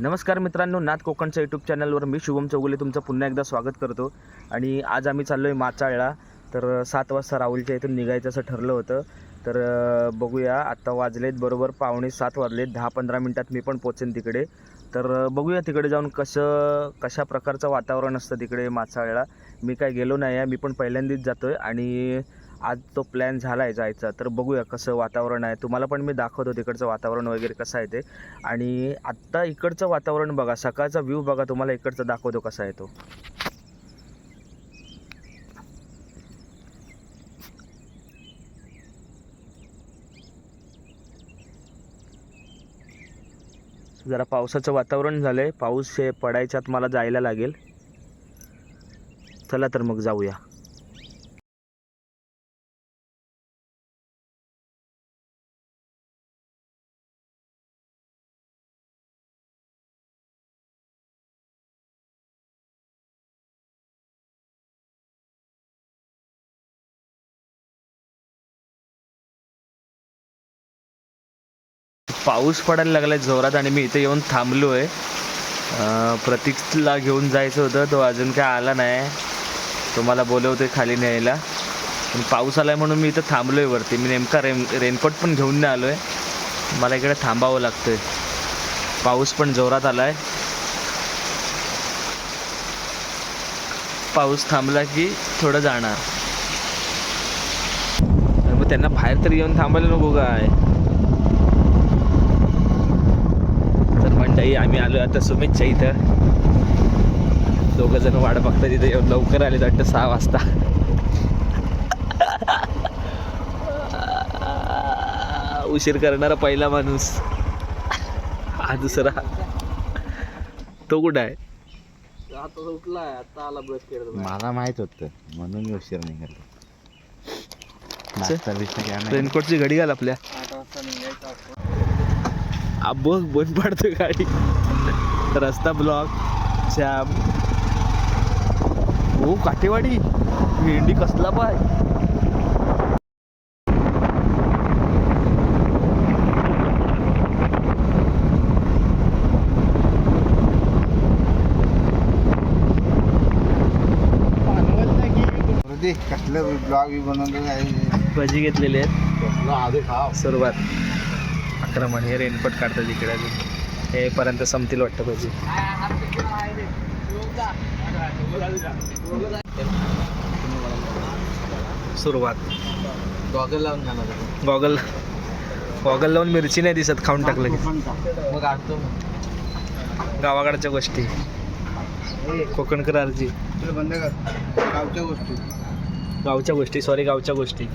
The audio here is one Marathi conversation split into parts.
नमस्कार मित्रांनो, नाथ कोकणच्या यूट्यूब चॅनलवर मी शुभम चौगुले तुमचं पुन्हा एकदा स्वागत करतो. आणि आज आम्ही चाललो आहे माचाळला. तर 7 वाजता राहुलच्या इथून निघायचं असं ठरलं होतं. तर बघूया, आत्ता वाजलेत बरोबर 6:45 वाजलेत. 10-15 मिनटात मी पण पोचेन तिकडे. तर बघूया तिकडे जाऊन कशा प्रकारचं वातावरण असतं तिकडे माचाळला. मी काय गेलो नाही आहे, मी पण पहिल्यांदाच जातो आहे आणि आज तो प्लॅन झाला आहे जायचा. तर बघूया कसं वातावरण आहे, तुम्हाला पण मी दाखवतो तिकडचं वातावरण वगैरे कसं आहे ते. आणि आत्ता इकडचं वातावरण बघा, सकाळचा व्ह्यू बघा, तुम्हाला इकडचं दाखवतो कसा आहे तो. जरा पावसाचं वातावरण झालंय, पाऊस पडायच्यात मला जायला लागेल. चला तर मग जाऊया. पाऊस पडायला लागलाय जोरात आणि मी इथे येऊन थांबलो आहे. प्रतीकला घेऊन जायचं होतं, तो अजून काय आला नाही. तो मला बोलवतोय खाली न्यायला, पण पाऊस आलाय म्हणून मी इथं थांबलो आहे वरती. मी नेमका रेनकोट पण घेऊन नाही आलो आहे, मला इकडे थांबावं लागतंय. पाऊस पण जोरात आलाय. पाऊस थांबला की थोडं जाणार. मग त्यांना बाहेर तरी येऊन थांबायला नको काय. मंडळी, आम्ही आलो आता सुमितच्या इथं. दोघं जण वाट बघतात तिथे. येऊन लवकर आले वाटतं 6 वाजता. उशीर करणारा पहिला माणूस हा दुसरा. तो कुठं आहे? आता उठलाय, आता आला ब्रश करत. मला माहित होतं म्हणून मी उशीर नाही केला. रेनकोटची घडी घाल आपल्या. 8 वाजता निघायचं. बघ बंद पडतो गाडी. रस्ता ब्लॉक. जाम. हो काठेवाडी भेंडी कसला पाय. कसलं ब्लॉग बनवलं. भजी घेतलेले आहेत. आधी खाव सुरुवात 11 हे रेनकोट काढतात इकडे. अजून हे पर्यंत संपतील वाटतं भजी. सुरुवात. गॉगल लावून जाणार. गॉगल लावून मिरची नाही दिसत, खाऊन टाकलं. मग आणतो गावाकडच्या गोष्टी. कोकणकर आरजी. बंद कर. गावच्या गोष्टी गावच्या गोष्टी.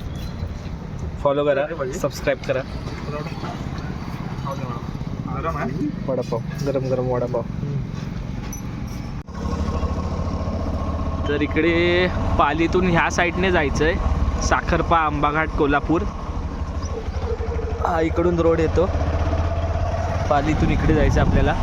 फॉलो करा, सबस्क्राईब करा. वडापाव, गरम गरम वडापाव. तर इकडे पालीतून ह्या साईडने जायचं आहे. साखरपा, आंबाघाट, कोल्हापूर हा इकडून रोड येतो. पालीतून इकडे जायचं आपल्याला.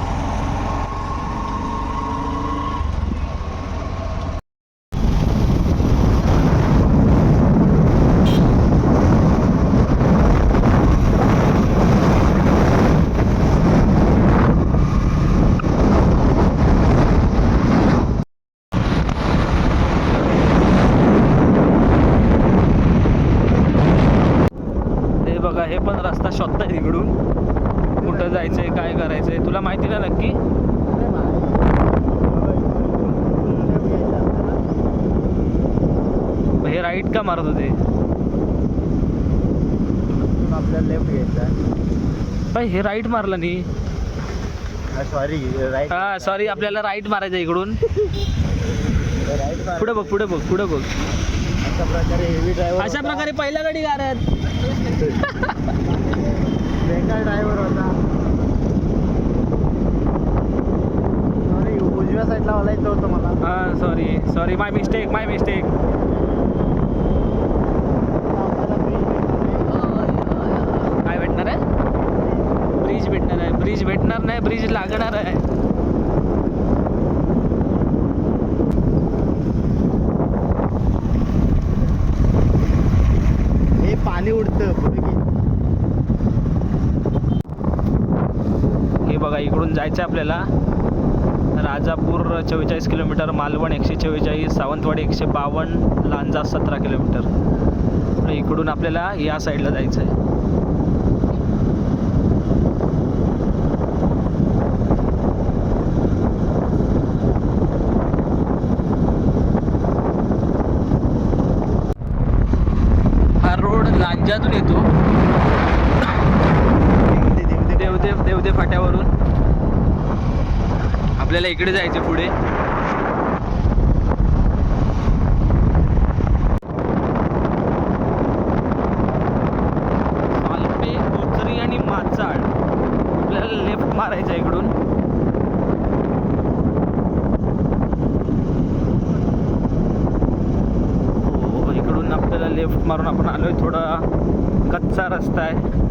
हे पण रस्ता शोधताय तिकडून. कुठं जायचंय, काय करायचंय, तुला माहिती ना नक्की? हे राईट का मारत होते? आपल्याला लेफ्ट घ्यायचा. भाई हे राईट मारलं नाही. Sorry right. हा सॉरी, आपल्याला राईट मारायचं इकडून. पुढे बघ, पुढे बघ, पुढे बघ. अशा प्रकारे पहिल्या गाडी गारत. बेकार ड्रायव्हर होता. सॉरी, उजव्या साईडला वळायचं होतं मला. हां सॉरी माय मिस्टेक. काय भेटणार आहे? ब्रिज भेटणार आहे. ब्रिज भेटणार नाही, ब्रिज लागणार आहे. हे पाणी उडतं पुढे. हे बघा, इकडून जायचं जायचं आहे आपल्याला. Rajapur 44 kilometre, Malvan 144, Sawantwadi 152, Lanja 17 kilometre. इकडून आपल्याला या साईडला जायचं आहे. हा रोड लांजातून येतो देवदेव फाट्यावरून. आपल्याला इकडे जायचं पुढे. मालपे, कोचरी आणि माचाळ. आपल्याला लेफ्ट मारायचं इकडून. हो, इकडून आपल्याला लेफ्ट मारून आपण आलोय. थोडा कच्चा रस्ता आहे.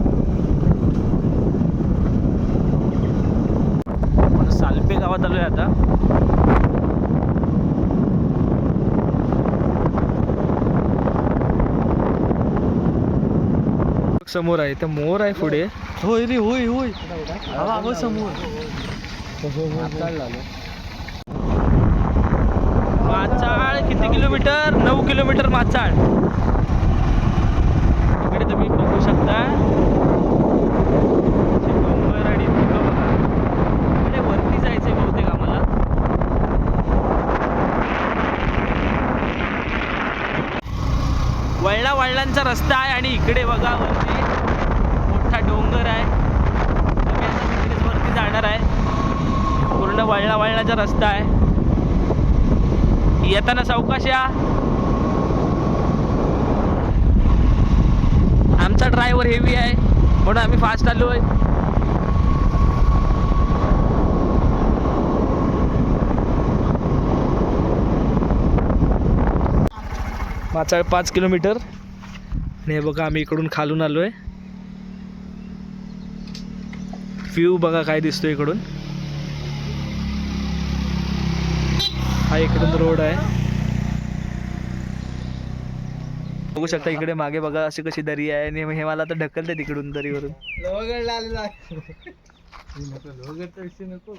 सालपे गावात आलोय आता. समोर आहे तर मोर आहे पुढे. होय रे, होय होय. समोर माचाळ किती किलोमीटर? 9 किलोमीटर माचाळ. इकडे तुम्ही बघू शकता डोंगर आणि धुकं बघा. इकडे वरती जायचंय बहुतेक आम्हाला. वळणाचा रस्ता आहे आणि इकडे बघा वरती मोठा डोंगर आहे. आम्ही आता तिकडेच वरती जाणार आहे. पूर्ण वळणाचा रस्ता आहे. येताना सावकाश या. आमचा ड्रायव्हर हेवी आहे म्हणून आम्ही फास्ट आलोय. माचाळ 5 किलोमीटर. आणि हे बघा आम्ही इकडून खालून आलोय. व्ह्यू बघा काय दिसतो इकडून. हा इकडून रोड आहे. बघू शकता इकडे मागे बघा अशी कशी दरी आहे. आणि हे मला आता ढकलते तिकडून दरीवरून. नको.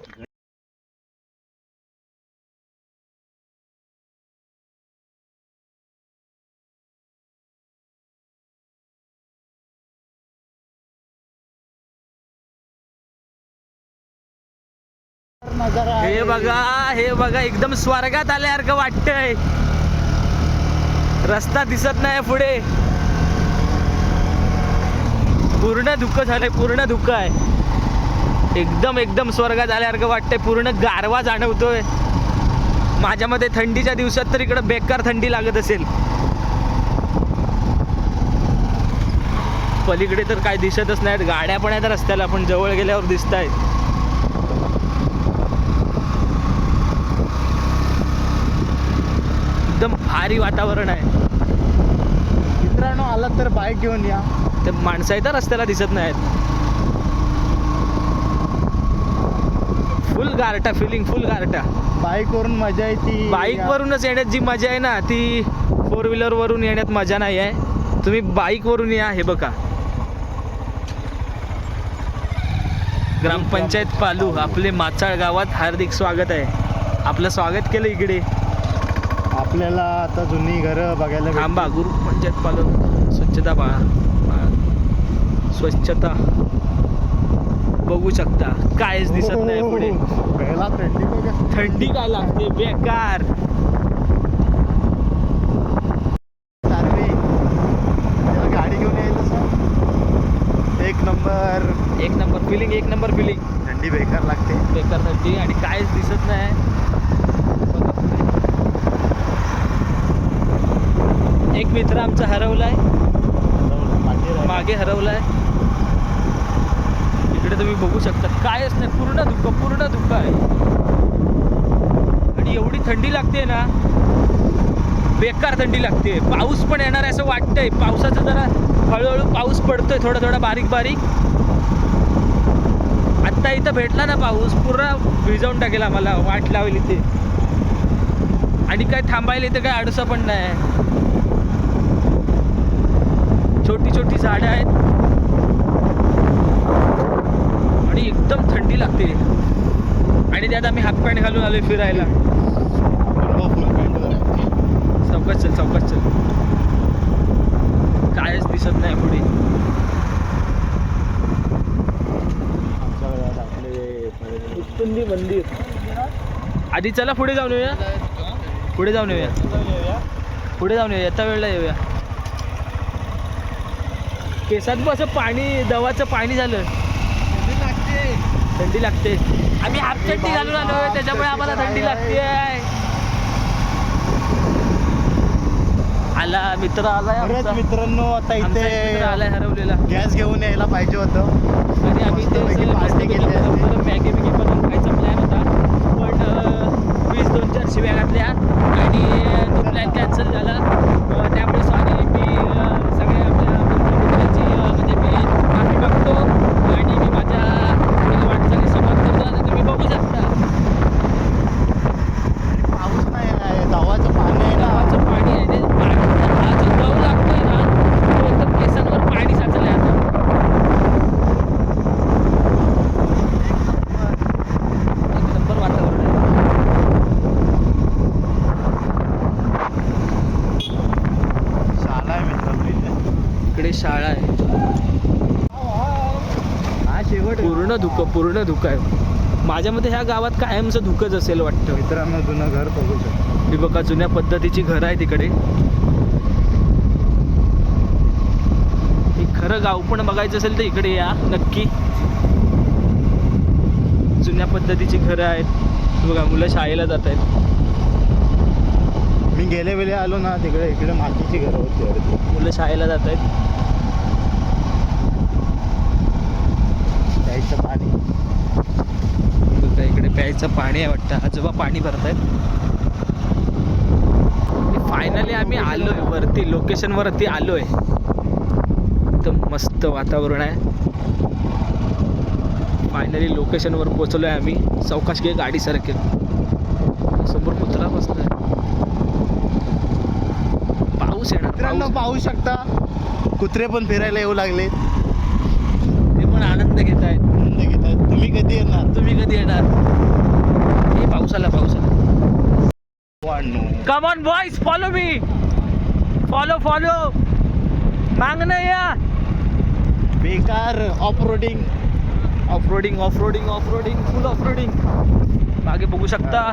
हे बघा एकदम स्वर्गात आल्यासारखं वाटतंय. रस्ता दिसत नाही पुढे. पूर्ण धुकं झालंय. पूर्ण धुकं आहे. एकदम स्वर्गात आल्यासारखं वाटतंय. पूर्ण गारवा जाणवतोय. माझ्या मते थंडीच्या दिवसात तर इकडं बेकार थंडी लागत असेल. पलीकडे तर काय दिसतच नाहीत. गाड्या पण आहेत रस्त्याला पण जवळ गेल्यावर दिसत आहेत. एकदम भारी वातावरण आहे. मित्रांनो आलात तर बाईक घेऊन या. ते माणसं आहेत रस्त्याला दिसत नाहीत. फुल गारटा फिलिंग. फुल गारटा. बाईक वरून मजा येते. बाईक वरूनच येण्यात जी मजा आहे ना ती 4 व्हीलर वरून येण्यात मजा नाही आहे. तुम्ही बाईक वरून या. हे बघा ग्रामपंचायत पालू आपले माचाळ गावात हार्दिक स्वागत आहे. आपलं स्वागत केलं इकडे. आपल्याला आता जुनी घरं बघायला भेटतील. आंबा ग्रामपंचायत पालू स्वच्छता स्वच्छता बघू शकता. कायच दिसत नाही पुढे. पहिला थंडी काय लागते बेकार. गाडी घेऊन यायचं सर. एक नंबर फिलिंग. थंडी बेकार लागते. बेकार थंडी आणि कायच दिसत नाही. एक मित्र आमचा हरवलाय. मागे हरवलाय. इकडे तुम्ही बघू शकता कायच नाही. पूर्ण धुकं आहे. आणि एवढी थंडी लागते ना. बेकार थंडी लागते. पाऊस पण येणार आहे असं वाटतंय. पावसाचा जरा हळूहळू पाऊस पडतोय. थोडा बारीक. आत्ता इथं भेटला ना पाऊस पूर्ण भिजवून टाकेल आम्हाला. वाट लावेल इथे. आणि काय थांबायला इथे काय अडसा पण नाही. छोटी झाडं आहेत आणि एकदम थंडी लागते. आणि त्यात आम्ही हाफ पॅन्ट घालून आलोय फिरायला. चौकात चल चौकात चल, कायच दिसत नाही पुढे. उत्तुंडी मंदिर. आधी चला पुढे जाऊन येऊया, पुढे जाऊन येऊया, पुढे जाऊन येऊया, येता वेळेला येऊया. केसात बस पाणी, दवाचं पाणी झालं, थंडी लागते. आम्ही हाफ चड्डी घालून आलोय त्याच्यामुळे आम्हाला थंडी लागते. आला मित्र आलाय आमचा. मित्रांनो आता आमचा एक इथे मित्र आलाय हरवलेला. गॅस घेऊन यायला पाहिजे होतं. आणि आम्ही ते मस्तपैकी पार्टी केली असती. मॅगी बिगी बनवून खायचा प्लॅन होता, पण 20-2-4 शिव्या घातल्या आणि तो प्लॅन कॅन्सल झाला. त्यामुळे सॉरी, मी सगळ्या आपल्या मित्रांची म्हणजे मी माफी मागतो आणि मी माझ्या वाटचाली सुरुवात करतो. आता तुम्ही बघू शकता पाऊस नाही आहे, दवाचं पाणी आहे ना. गावाचं पाणी आहे, ते पाणी हा जो दव लागतोय ना तो एकदम केसांवर पाणी साचलंय आता. एक नंबर वातावरण आहे. शाळा आहे मित्रांनो इथे. इकडे शाळा आहे. हा शेवट पूर्ण धुकं आहे. माझ्या मते ह्या गावात कायमचं धुकंच असेल वाटतं. मित्रांनो जुनं घर बघू शकतो. ही बघा जुन्या पद्धतीची घरं आहे तिकडे. हे खरं गाव पण बघायचं असेल तर इकडे या नक्की. जुन्या पद्धतीची घरं आहेत. हे बघा मुलं शाळेला जात आहेत. मी गेले वेळे आलो ना तिकडे, इकडे मातीची घरं होती अरे. मुलं शाळेला जात आहेत. प्यायचं पाणी. बघा इकडे प्यायचं पाणी आहे वाटतं. आजोबा पाणी भरत आहेत. फायनली आम्ही आलोय वरती, लोकेशन वरती आलोय. एकदम मस्त वातावरण आहे. फायनली लोकेशनवर पोहोचलोय आम्ही. सावकाश घे गाडी सरकेल. समोर कुत्रा बसलाय. पाऊस येणार. मित्रांनो पाहू शकता कुत्रे पण फिरायला येऊ लागले. ते पण आनंद घेत आहेत. तुम्ही कधी येणार? तुम्ही कधी येणार? हे पाऊस आला, पाऊस आला. Come on boys, follow me, follow follow. मागणं या. बेकार ऑफरोडिंग. ऑफरोडिंग ऑफरोडिंग ऑफरोडिंग फुल ऑफरोडिंग. मागे बघू शकता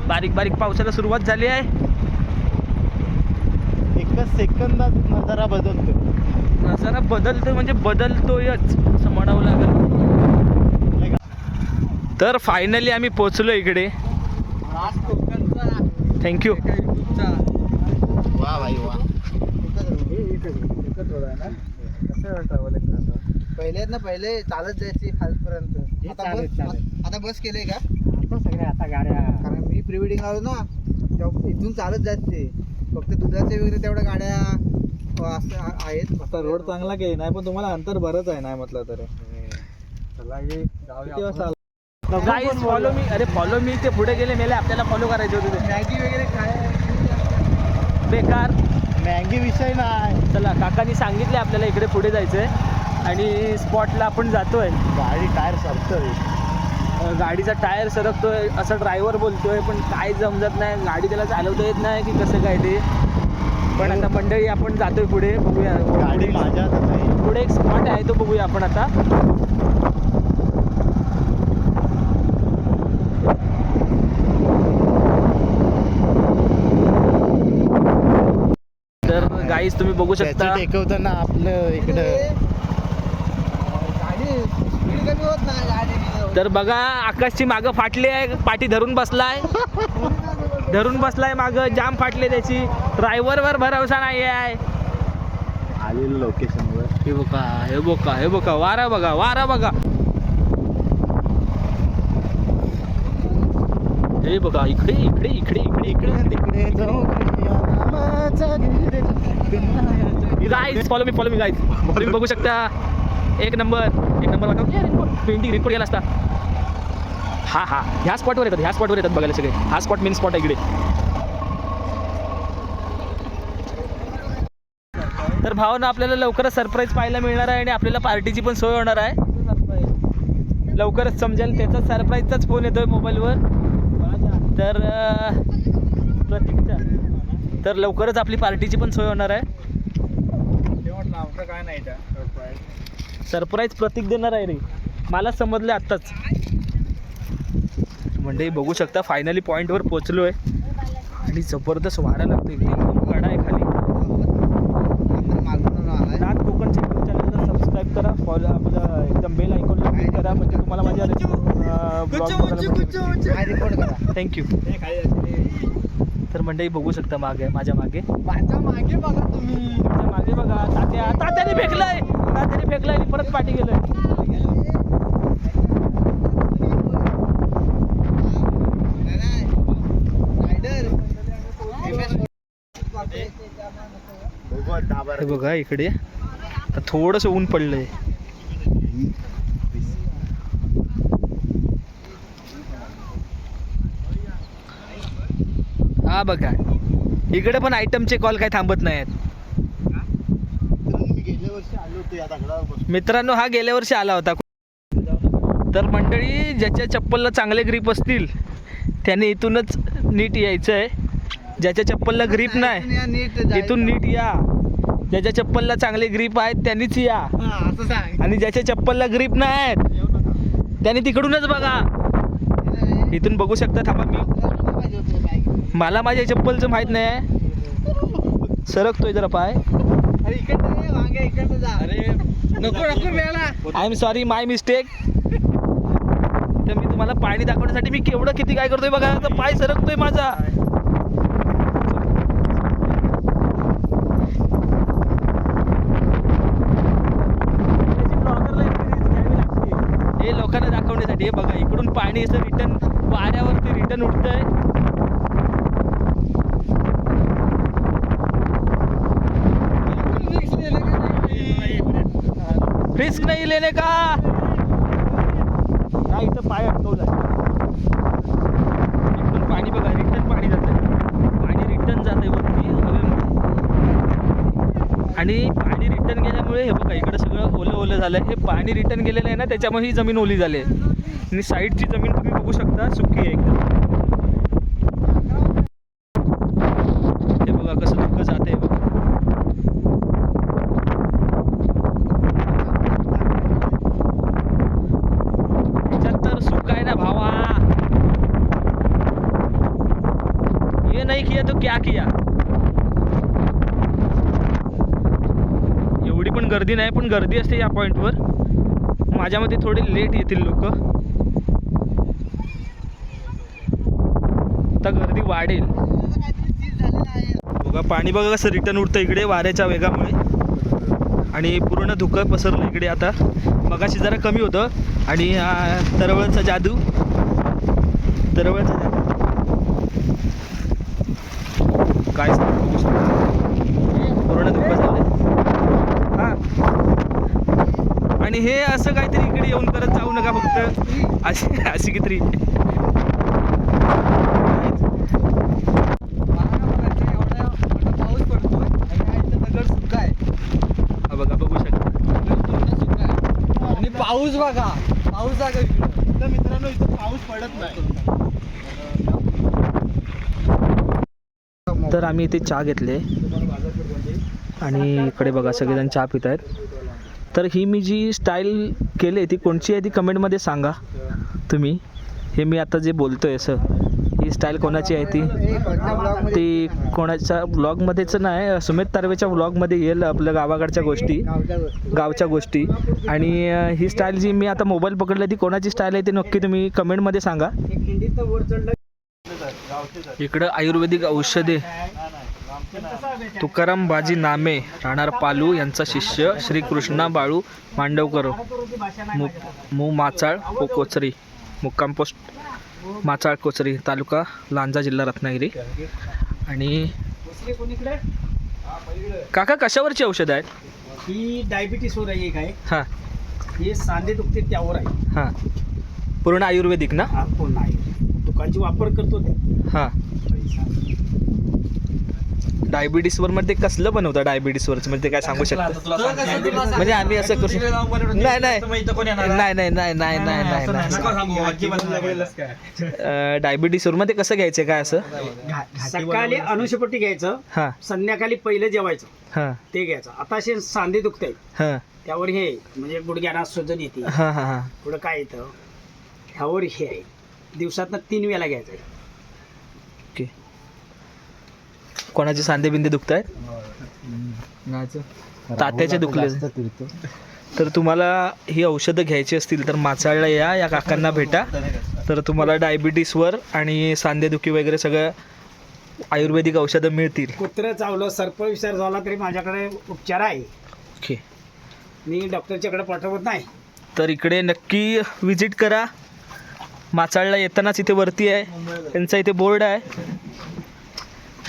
बारीक बारीक पावसाला सुरुवात झाली आहे. एकच सेकंदात नजारा बदलतो. नजारा बदलतो म्हणजे बदलतोयच असं म्हणावं लागेल. तर फायनली आम्ही पोचलो इकडे. थँक्यू. वा भाई वा. पहिले चालत जायची खालपर्यंत. आता बस केले का? आता गाड्या. कारण मी प्री वेडिंग आलो ना तेव्हा इथून चालत जायचे. फक्त दुधाच्या वगैरे तेवढ्या गाड्या असं आहेत. आता रोड चांगला काही नाही, पण तुम्हाला अंतर बरंच आहे नाही म्हटलं तरी. चला ये गाईज फॉलो मी. अरे फॉलो मी. ते पुढे गेले मेले, आपल्याला फॉलो करायचे होते. ते मॅगी वगैरे काय बेकार. मॅगी विषय नाही. चला काकांनी सांगितले आपल्याला इकडे पुढे जायचंय आणि स्पॉटला आपण जातोय. गाडी टायर सरतोय. गाडीचा टायर सरकतोय असं ड्रायव्हर बोलतोय, पण काय समजत नाही. गाडी त्याला चालवता येत नाही की कसं काय ते. पण आता मंडळी आपण जातोय पुढे. बघूया गाडी माझ्या हातात आहे. पुढे एक स्पॉट आहे तो बघूया आपण आता. तर गाईज तुम्ही बघू शकता टेकवताना आपलं इकडं गाडी स्पीड कमी होत नाही गाडी. तर बघा आकाशची मागं फाटली आहे. पाठी धरून बसलाय, धरून बसलाय मागं. जाम फाटले त्याची. ड्रायव्हरवर भरोसा नाही आहे. आलेलं लोकेशनवर. हे बघा हे बघा हे बघा वारा बघा, वारा बघा. हे बघा इकडे इकडे इकडे इकडे इकडे तिकडे जाऊ गाईज. Follow me guys. तुम्ही बघू शकता. एक नंबर रिपोर्ट गेला असता. हा ह्या स्पॉटवर येतात बघायला सगळे. हा स्पॉट मेन स्पॉट आहे इकडे. तर भावना आपल्याला लवकरच सरप्राईज पाहायला मिळणार आहे आणि आपल्याला पार्टीची पण सोय होणार आहे. लवकरच समजेल. त्याचा सरप्राईजचाच फोन येतोय मोबाईलवर. तर प्रतीकचा तर लवकरच आपली पार्टीची पण सोय होणार आहे. आमचं काय नाही सरप्राईज प्रतीक देणार आहे रे, मला समजलं आत्ताच. म्हणजे बघू शकता फायनली पॉईंटवर पोचलो आहे आणि जबरदस्त वारा लागतो. एकदम कडा आहे खाली. नाथ कोकणच्या यूट्यूब चॅनलला सबस्क्राईब करा, फॉलो आपलं एकदम बेल आयकॉनला क्लिक करा, म्हणजे तुम्हाला माझ्या थँक्यू. तर मंडळी बघू शकता मागे, माझ्या मागे माझ्या मागे बघा तुम्ही. माझ्या मागे बघा. तात्याने फेकलंय, तात्याने फेकलंय आणि परत पाठी गेलंय. हे बघा इकडे आता थोडंसं ऊन पडलंय. हा बघा इकडे पण आयटमचे कॉल काय थांबत नाहीत. मित्रांनो हा गेल्या वर्षी आला होता. तर मंडळी ज्याच्या चप्पलला चांगले ग्रीप असतील त्याने इथूनच नीट यायचं आहे. ज्याच्या चप्पलला ग्रीप नाही इथून नीट या. ज्याच्या चप्पलला चांगले ग्रीप आहेत त्यांनीच या, आणि ज्याच्या चप्पलला ग्रीप नाही आहेत त्याने तिकडूनच बघा. इथून बघू शकता. थांबा मला माझ्या चप्पलचं माहीत नाही. सरकतोय जरा पाय. I am sorry, my mistake. तर मी तुम्हाला पाणी दाखवण्यासाठी मी केवढं किती काय करतोय बघा. तर पाय सरकतोय माझा. हे लोकांना दाखवण्यासाठी. हे बघा इकडून पाणी असं रिटर्न वाऱ्यावरती रिटर्न उडतंय. रिस्क नाही लेने का. नाही इथं पाय अडकवलाय. इकडून पाणी बघा रिटर्न पाणी जातंय. पाणी रिटर्न जातंय वरती हवेमध्ये, आणि पाणी रिटर्न गेल्यामुळे हे बघा इकडं सगळं ओलं ओलं झालंय. हे पाणी रिटर्न गेलेलं आहे ना, त्याच्यामुळे ही जमीन ओली झाली आहे. आणि साईडची जमीन तुम्ही बघू शकता सुकी आहे एकदम. हे बघा कसं धुकं जातंय बघा. नहीं किया तो क्या किया. एवढी पण गर्दी नाही, पण गर्दी असते या पॉइंटवर. माझ्या मते थोडे लेट येतील लोक. आता गर्दी वाढेल. बघा पाणी बघा कसं रिटर्न उडतं इकडे वाऱ्याच्या वेगामुळे, आणि पूर्ण धुकं पसरलं इकडे. आता मगाशी जरा कमी होतं. आणि तरवळचा जादू, तरवळचा जादू काय बघू शकता. पूर्ण धुकं झालंय. हां, आणि हे असं काहीतरी इकडे येऊन करत जाऊ नका फक्त. अशी किती बघा बघू शकता. आणि पाऊस बघा, पाऊस बघा इकडं. मित्रांनो इथं पाऊस पडत नाही. तर आम्ही इथे चहा घेतले आणि इकडे बघा सगळेजण चहा पित आहेत. तर ही मी जी स्टाईल केली आहे ती कोणची आहे ती कमेंटमध्ये सांगा तुम्ही. हे मी आता जे बोलतो आहे असं, ही स्टाईल कोणाची आहे ती कोणाच्या ब्लॉगमध्येच नाही, सुमित तारवेच्या ब्लॉगमध्ये येईल. आपल्या गावाकडच्या गोष्टी, गावच्या गोष्टी. आणि ही स्टाईल जी मी आता मोबाईल पकडली ती कोणाची स्टाईल आहे ती नक्की तुम्ही कमेंटमध्ये सांगा. इकडं आयुर्वेदिक औषधे तुकाराम बाजी नामे राहणार पालू यांचा शिष्य श्री कृष्णा बाळू मांडवकर माचाळ कोचरी, मुक्काम पोस्ट माचाळ कोचरी, तालुका लांजा, जिल्हा रत्नागिरी. आणि काका कशावरची औषध आहेत? ही डायबिटीसवर आहे एक आहे. हां, हे सांधे दुखते त्यावर आहे. हां, पूर्ण आयुर्वेदिक ना? हा पूर्ण आहे. दुकानची वापर करतो ते. हां, डायबिटीसवर मध्ये कसलं बनवतं डायबिटीसवरचं म्हणजे ते काय सांगू शकता म्हणजे आम्ही असं करू शकतो नाही नाही नाही नाही नाही नाही नाही नाही डायबिटीसवर मध्ये कसं घ्यायचं काय असं सकाळी अनुषपट्टी घ्यायचं, हां संध्याकाळी पहिलं जेवायचं हां ते घ्यायचं. आता असे सांधे दुखत आहेत हां त्यावर हे म्हणजे गुडघ्याना सुजन येते, हां हां हां पुढं काय येतं ह्यावर हे आहे. दिवसातनं 3 वेळा घ्यायचं. ओके. कोणाचे सांधे बिंदे दुखत आहेत तात्याचे दुखले तर तुम्हाला ही औषधं घ्यायची असतील तर माचाळला या काकांना भेटा. तर तुम्हाला डायबिटीसवर आणि सांधेदुखी वगैरे सगळं आयुर्वेदिक औषधं मिळतील. कुत्रं चावलं, सर्प विसार झाला तरी माझ्याकडे उपचार आहे. ओके. मी डॉक्टरच्याकडे पाठवत नाही. तर इकडे नक्की विजिट करा. माचाळला येतानाच इथे वरती आहे त्यांचा इथे बोर्ड आहे.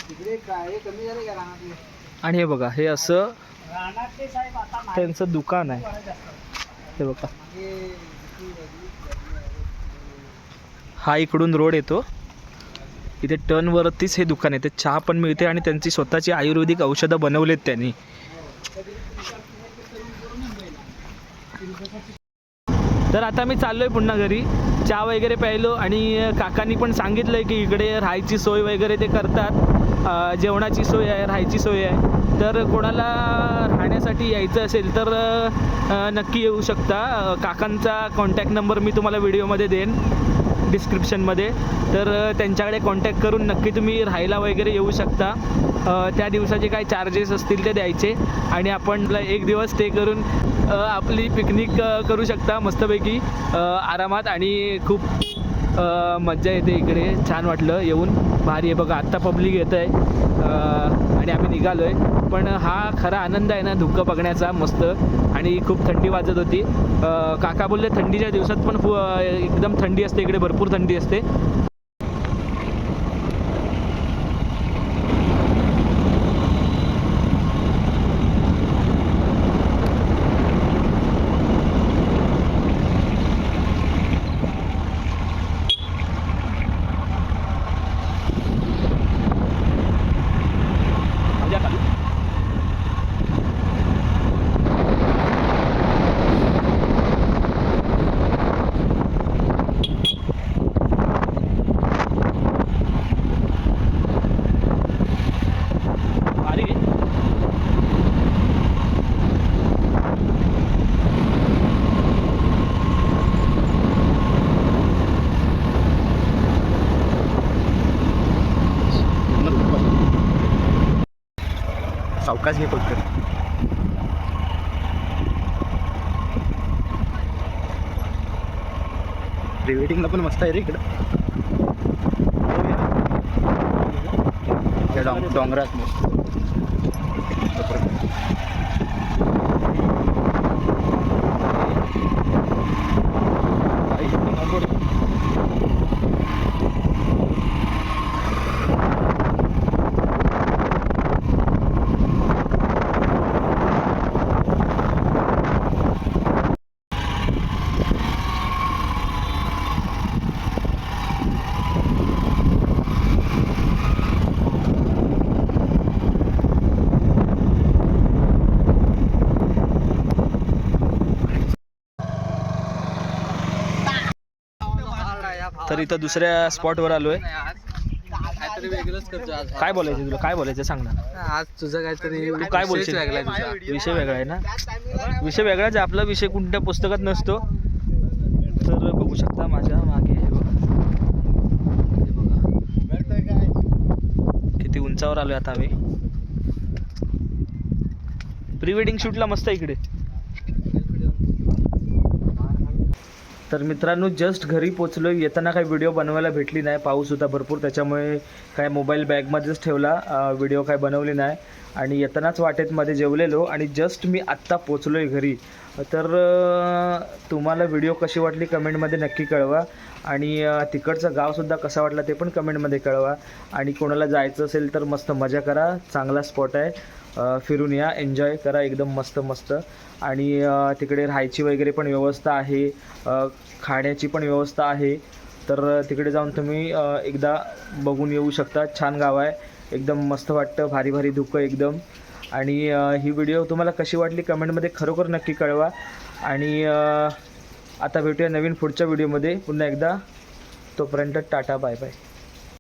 तिकडे काय कमी झाले का रानातले? आणि हे बघा हे असं रानातले साहेब आता नाही. त्यांचं दुकान आहे. हे बघा हा इकडून रोड येतो. इथे टर्नवरतीच हे दुकान आहे. ते चहा पण मिळते आणि त्यांची स्वतःची आयुर्वेदिक औषधं बनवलेत त्यांनी. तर आता मी चाललोय पुन्हा घरी. चहा वगैरे प्यायलो आणि काकांनी पण सांगितलंय की इकडे राहायची सोय वगैरे ते करतात. जेवणाची सोय आहे, राहायची सोय आहे. तर कोणाला राहण्यासाठी यायचं असेल तर नक्की येऊ शकता. काकांचा कॉन्टॅक्ट नंबर मी तुम्हाला व्हिडिओमध्ये देईन डिस्क्रिप्शनमध्ये. तर त्यांच्याकडे कॉन्टॅक्ट करून नक्की तुम्ही राहायला वगैरे येऊ शकता. त्या दिवसाचे काय चार्जेस असतील ते द्यायचे आणि आपण एक दिवस स्टे करून आपली पिकनिक करू शकता मस्तपैकी आरामात. आणि खूप मज्जा येते इकडे. छान वाटलं येऊन. भारी आहे बघा. आत्ता पब्लिक येतं आहे आणि आम्ही निघालो आहे. पण हा खरा आनंद आहे ना धुकं बघण्याचा मस्त. आणि खूप थंडी वाजत होती. काका बोलले थंडीच्या दिवसात पण एकदम थंडी असते इकडे, भरपूर थंडी असते. सावकाश घे फक्त. प्री वेडिंगला पण मस्त आहे रे इकडं. डोंगरात तर इथं दुसऱ्या स्पॉटवर आलोय. काहीतरी वेगळंच करतो आज. काय बोलायचं तुला, काय बोलायचं सांग ना. आज तुझं काहीतरी तू काय बोलशील? वेगळा आहे तुझा. विषय वेगळा आहे ना. विषय वेगळाच आहे. आपला विषय कोणत्या पुस्तकात नसतो. तर बघू शकता माझ्या मागे हे बघा. किती उंचावर आलोय आता आम्ही. प्री वेडिंग शूटला मस्त आहे इकडे. तर मित्रांनो जस्ट घरी पोचलो. येताना काही व्हिडिओ बनवायला भेटली नाही. पाऊस होता भरपूर, त्याच्यामुळे काय मोबाईल बॅगमध्येच ठेवला. व्हिडिओ काय बनवली नाही. आणि येतानाच वाटेत मध्ये जेवलेलो आणि जस्ट मी आत्ता पोचलो आहे घरी. तर तुम्हाला व्हिडिओ कशी वाटली कमेंटमध्ये नक्की कळवा. आणि तिकडचं गावसुद्धा कसा वाटला ते पण कमेंटमध्ये कळवा. आणि कोणाला जायचं असेल तर मस्त मजा करा. चांगला स्पॉट आहे. फिरून या, एन्जॉय करा एकदम मस्त मस्त. आणि तिकडे राहायची वगैरे पण व्यवस्था आहे, खाण्याची पण व्यवस्था आहे. तर तिकडे जाऊन तुम्ही एकदा बघून येऊ शकता. छान गाव आहे एकदम मस्त वाटतं, भारी भारी धुकं एकदम. आणि ही व्हिडिओ तुम्हाला कशी वाटली कमेंटमध्ये खरोखर नक्की कळवा. आणि आता भेटूया नवीन पुढच्या व्हिडिओमध्ये पुन्हा एकदा. तोपर्यंत टाटा बाय बाय.